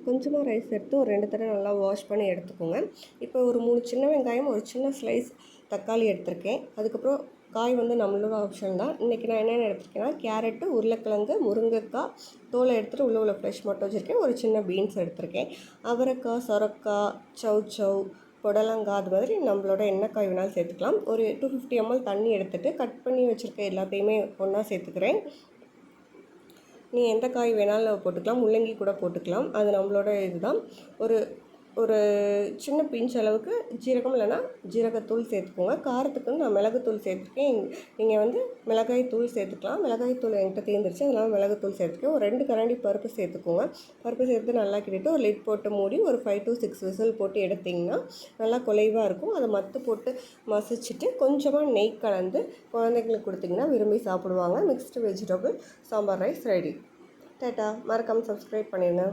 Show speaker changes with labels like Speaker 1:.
Speaker 1: கொஞ்சமாக ரைஸ் எடுத்து ஒரு 2 தடவை நல்லா வாஷ் பண்ணி எடுத்துக்கோங்க. இப்போ ஒரு 3 சின்ன வெங்காயம், ஒரு சின்ன ஸ்லைஸ் தக்காளி எடுத்திருக்கேன். அதுக்கப்புறம் காய் வந்து நம்மளோட ஆப்ஷன் தான். இன்றைக்கி நான் என்னென்ன எடுத்திருக்கேன்னா, கேரட்டு, உருளைக்கிழங்கு, முருங்கைக்காய் தோலை எடுத்துகிட்டு உள்ள ஃப்ரெஷ் மட்டும் வச்சுருக்கேன். ஒரு சின்ன பீன்ஸ் எடுத்திருக்கேன். அவரைக்காய், சொரக்காய், சௌ புடலங்காய், அது மாதிரி நம்மளோட என்ன காய் வேணாலும் சேர்த்துக்கலாம். ஒரு 250 ml தண்ணி எடுத்துகிட்டு கட் பண்ணி வச்சுருக்க எல்லாத்தையுமே ஒன்றா சேர்த்துக்கிறேன். நீ எந்த காய் வேணாலும் போட்டுக்கலாம், முள்ளங்கி கூட போட்டுக்கலாம், அது நம்மளோட இதுதான். ஒரு ஒரு சின்ன பிஞ்ச் அளவுக்கு ஜீரகம் இல்லைனா ஜீரகத்தூள் சேர்த்துக்கோங்க. காரத்துக்கு நான் மிளகுத்தூள் சேர்த்துருக்கேன். நீங்கள் வந்து மிளகாய் தூள் சேர்த்துக்கலாம். மிளகாய் தூள் என்கிட்ட தீர்ந்துருச்சு, அதனால் மிளகுத்தூள் சேர்த்துக்கேன். ஒரு 2 கரண்டி பருப்பு சேர்த்துக்கோங்க. பருப்பு சேர்த்து நல்லா கிட்டிட்டு ஒரு லிட் போட்டு மூடி ஒரு 5 to 6 விசில் போட்டு எடுத்திங்கன்னா நல்லா குலைவாக இருக்கும். அதை மத்து போட்டு மசிச்சுட்டு கொஞ்சமாக நெய் கலந்து குழந்தைங்களுக்கு கொடுத்திங்கன்னா விரும்பி சாப்பிடுவாங்க. Mixed vegetable sambar rice ready. Tata. மறக்காமல் சப்ஸ்கிரைப் பண்ணிடுங்க.